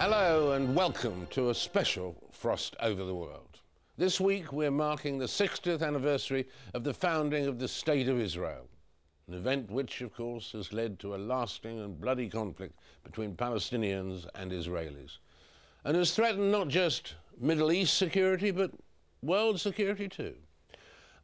Hello and welcome to a special Frost Over the World. This week we're marking the 60th anniversary of the founding of the State of Israel, an event which, of course, has led to a lasting and bloody conflict between Palestinians and Israelis, and has threatened not just Middle East security, but world security too.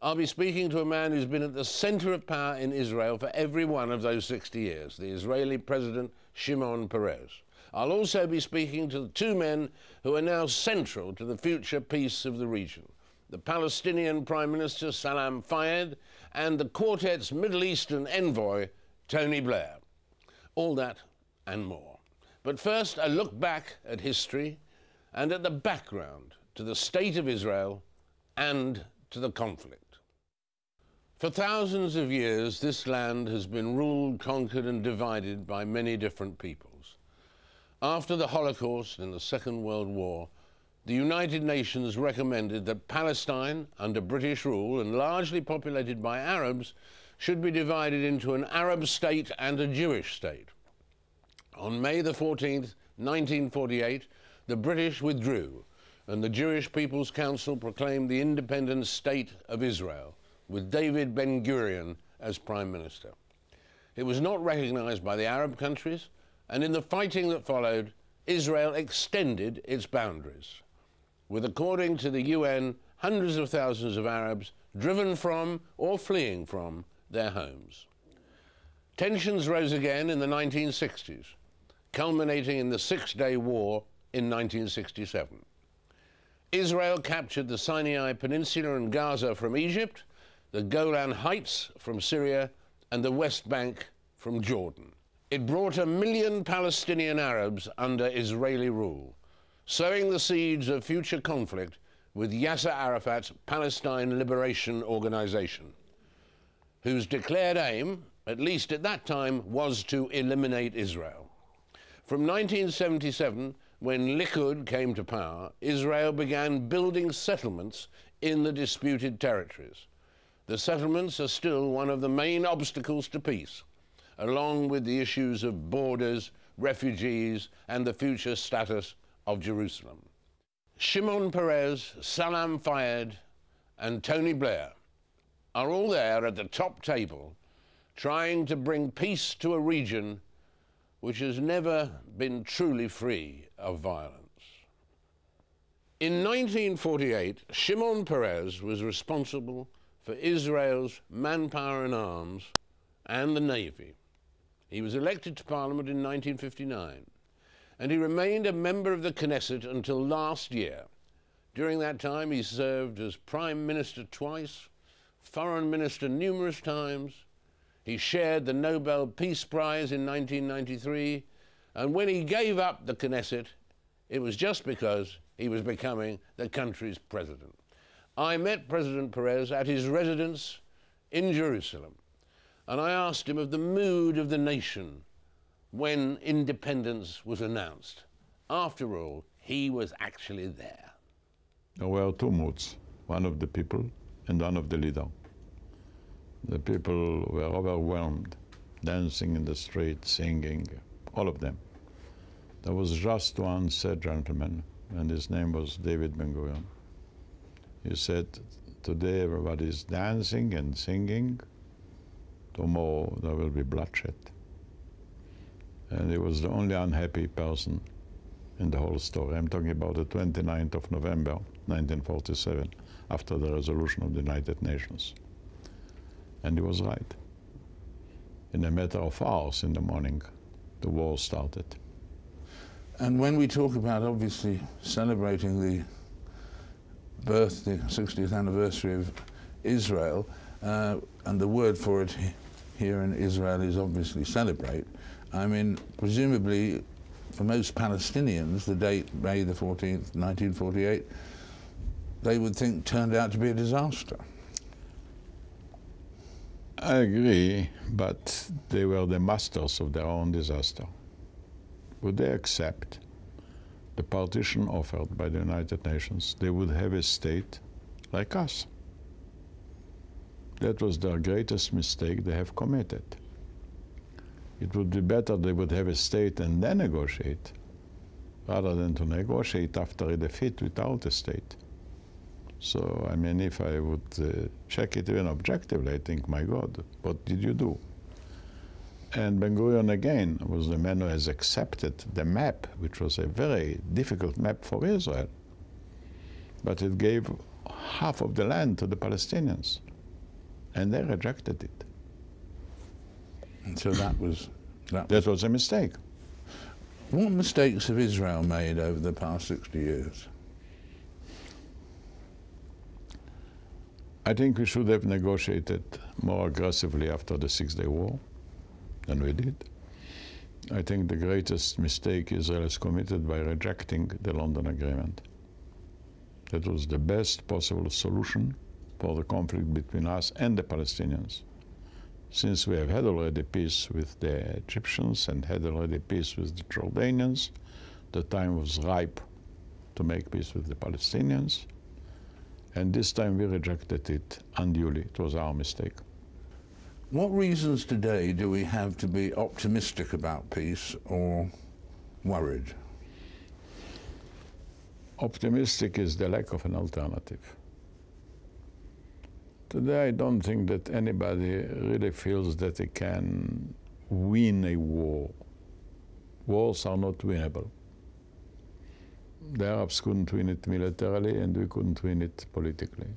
I'll be speaking to a man who's been at the center of power in Israel for every one of those 60 years, the Israeli President Shimon Peres. I'll also be speaking to the two men who are now central to the future peace of the region, the Palestinian Prime Minister Salam Fayyad and the quartet's Middle Eastern envoy, Tony Blair. All that and more. But first, a look back at history and at the background to the State of Israel and to the conflict. For thousands of years, this land has been ruled, conquered, and divided by many different peoples. After the Holocaust and the Second World War, the United Nations recommended that Palestine, under British rule and largely populated by Arabs, should be divided into an Arab state and a Jewish state. On May the 14th, 1948, the British withdrew, and the Jewish People's Council proclaimed the independent State of Israel, with David Ben-Gurion as Prime Minister. It was not recognized by the Arab countries, and in the fighting that followed, Israel extended its boundaries, with, according to the UN, hundreds of thousands of Arabs driven from or fleeing from their homes. Tensions rose again in the 1960s, culminating in the Six-Day War in 1967. Israel captured the Sinai Peninsula and Gaza from Egypt, the Golan Heights from Syria, and the West Bank from Jordan. It brought 1 million Palestinian Arabs under Israeli rule, sowing the seeds of future conflict with Yasser Arafat's Palestine Liberation Organization, whose declared aim, at least at that time, was to eliminate Israel. From 1977, when Likud came to power, Israel began building settlements in the disputed territories. The settlements are still one of the main obstacles to peace, along with the issues of borders, refugees, and the future status of Jerusalem. Shimon Peres, Salam Fayyad, and Tony Blair are all there at the top table, trying to bring peace to a region which has never been truly free of violence. In 1948, Shimon Peres was responsible for Israel's manpower and arms and the Navy. He was elected to Parliament in 1959, and he remained a member of the Knesset until last year. During that time, he served as Prime Minister twice, Foreign Minister numerous times. He shared the Nobel Peace Prize in 1993, and when he gave up the Knesset, it was just because he was becoming the country's president. I met President Peres at his residence in Jerusalem, and I asked him of the mood of the nation when independence was announced. After all, he was actually there. There were two moods, one of the people and one of the leader. The people were overwhelmed, dancing in the street, singing, all of them. There was just one sad gentleman, and his name was David Ben-Gurion. He said, today everybody is dancing and singing, tomorrow there will be bloodshed. And he was the only unhappy person in the whole story. I'm talking about the 29th of November, 1947, after the resolution of the United Nations. And he was right. In a matter of hours in the morning, the war started. And when we talk about, obviously, celebrating the 60th anniversary of Israel, and the word for it here in Israel is obviously celebrate. I mean, presumably, for most Palestinians, the date, May the 14th, 1948, they would think turned out to be a disaster. I agree, but they were the masters of their own disaster. Would they accept the partition offered by the United Nations? They would have a state like us. That was their greatest mistake they have committed. It would be better they would have a state and then negotiate, rather than to negotiate after a defeat without a state. So, I mean, if I would check it even objectively, I think, my God, what did you do? And Ben-Gurion, again, was the man who has accepted the map, which was a very difficult map for Israel. But it gave half of the land to the Palestinians, and they rejected it. And so that was a mistake. What mistakes have Israel made over the past 60 years? I think we should have negotiated more aggressively after the Six-Day War than we did. I think the greatest mistake Israel has committed by rejecting the London Agreement. That was the best possible solution for the conflict between us and the Palestinians. Since we have had already peace with the Egyptians and had already peace with the Jordanians, the time was ripe to make peace with the Palestinians. And this time we rejected it unduly. It was our mistake. What reasons today do we have to be optimistic about peace or worried? Optimistic is the lack of an alternative. Today I don't think that anybody really feels that they can win a war. Wars are not winnable. The Arabs couldn't win it militarily, and we couldn't win it politically.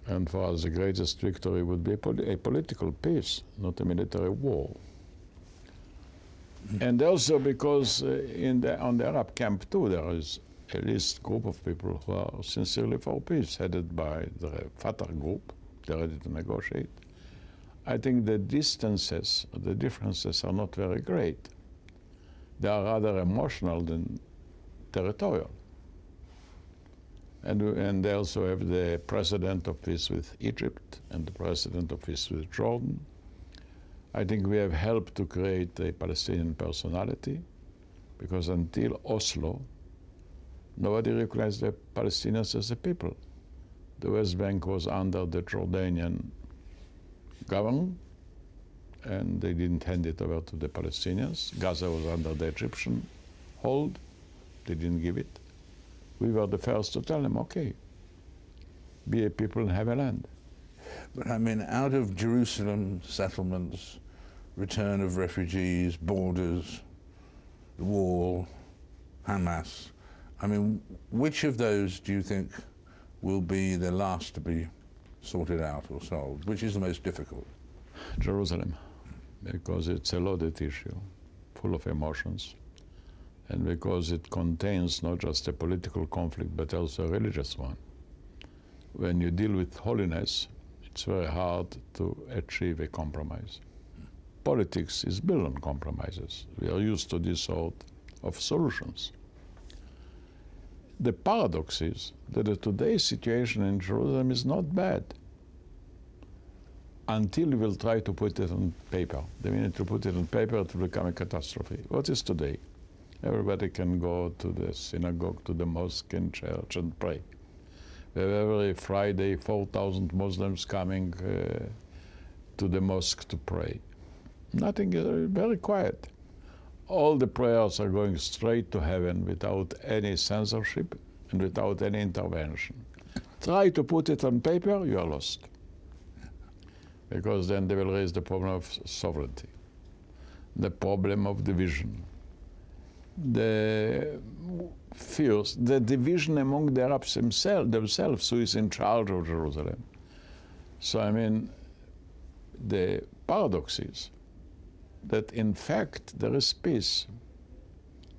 And for us, the greatest victory would be a political peace, not a military war. And also because on the Arab camp too, there is a list group of people who are sincerely for peace, headed by the Fatah group. They're ready to negotiate. I think the distances, the differences are not very great. They are rather emotional than territorial. And they also have the precedent of peace with Egypt and the precedent of peace with Jordan. I think we have helped to create a Palestinian personality, because until Oslo, nobody recognized the Palestinians as a people. The West Bank was under the Jordanian government, and they didn't hand it over to the Palestinians. Gaza was under the Egyptian hold. They didn't give it. We were the first to tell them, okay, be a people and have a land. But I mean, out of Jerusalem, settlements, return of refugees, borders, the wall, Hamas, I mean, which of those do you think will be the last to be sorted out or solved? Which is the most difficult? Jerusalem, because it's a loaded issue, full of emotions, and because it contains not just a political conflict, but also a religious one. When you deal with holiness, it's very hard to achieve a compromise. Politics is built on compromises. We are used to this sort of solutions. The paradox is that today's situation in Jerusalem is not bad until we will try to put it on paper. The minute you put it on paper, it will become a catastrophe. What is today? Everybody can go to the synagogue, to the mosque and church and pray. We have every Friday 4,000 Muslims coming to the mosque to pray. Nothing, very quiet. All the prayers are going straight to heaven without any censorship and without any intervention. Try to put it on paper, you are lost. Because then they will raise the problem of sovereignty, the problem of division, the fears, the division among the Arabs themselves, who is in charge of Jerusalem. So, I mean, the paradox is that in fact there is peace.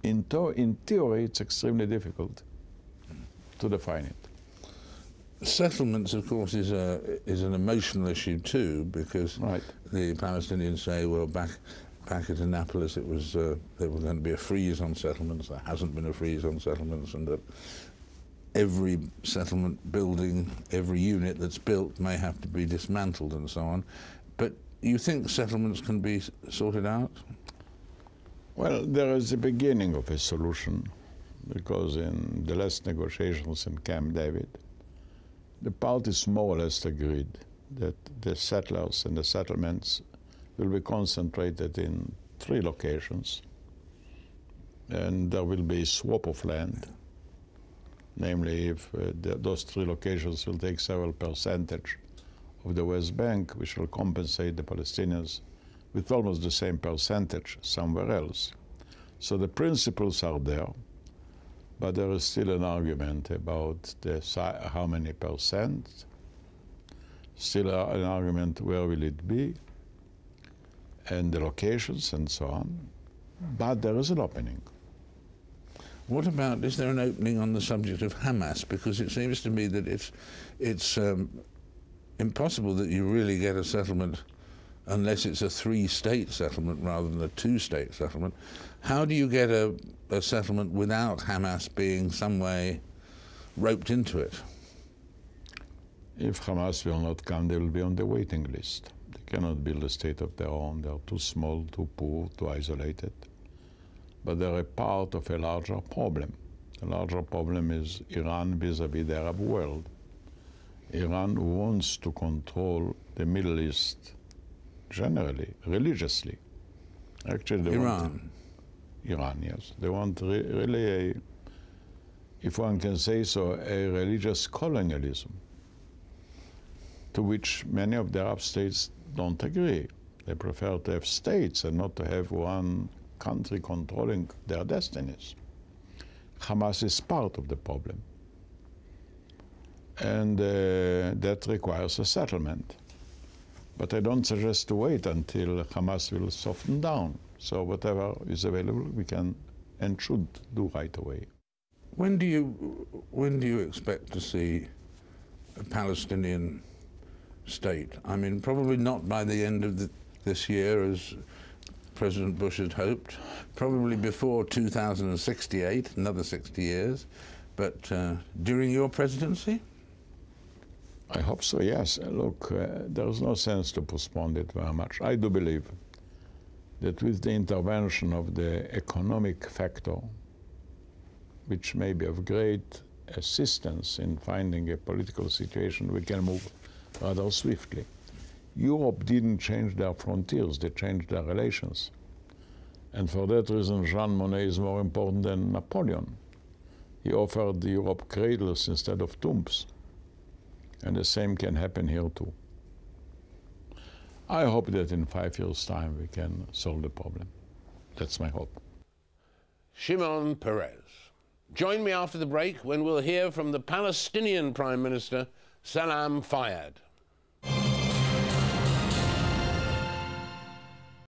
In theory, it's extremely difficult to define it. Settlements, of course, is an emotional issue too, because Right. the Palestinians say, well, back at Annapolis, there was going to be a freeze on settlements. There hasn't been a freeze on settlements, and that every settlement building, every unit that's built may have to be dismantled and so on. But you think settlements can be sorted out? Well, there is a beginning of a solution, because in the last negotiations in Camp David, the parties more or less agreed that the settlers and the settlements will be concentrated in 3 locations: and there will be a swap of land. Namely, if those three locations will take several percentage of the West Bank, which will compensate the Palestinians with almost the same percentage somewhere else. So the principles are there, but there is still an argument about how many percent, still an argument where will it be, and the locations and so on, but there is an opening. What about, is there an opening on the subject of Hamas? Because it seems to me that it's impossible that you really get a settlement unless it's a three-state settlement rather than a two-state settlement. How do you get a settlement without Hamas being some way roped into it? If Hamas will not come, they will be on the waiting list. They cannot build a state of their own. They are too small, too poor, too isolated. But they're a part of a larger problem. The larger problem is Iran vis-à-vis the Arab world. Iran wants to control the Middle East generally, religiously. Actually, they Iran, yes. They want really, if one can say so, a religious colonialism to which many of the Arab states don't agree. They prefer to have states and not to have one country controlling their destinies. Hamas is part of the problem. And that requires a settlement. But I don't suggest to wait until Hamas will soften down. So whatever is available, we can and should do right away. when do you expect to see a Palestinian state? I mean, probably not by the end of this year, as President Bush had hoped, probably before 2068, another 60 years, but during your presidency? I hope so, yes. Look, there's no sense to postpone it very much. I do believe that with the intervention of the economic factor, which may be of great assistance in finding a political situation, we can move rather swiftly. Europe didn't change their frontiers, they changed their relations. And for that reason, Jean Monnet is more important than Napoleon. He offered Europe cradles instead of tombs. And the same can happen here too. I hope that in 5 years' time we can solve the problem. That's my hope. Shimon Peres. Join me after the break when we'll hear from the Palestinian Prime Minister, Salam Fayyad.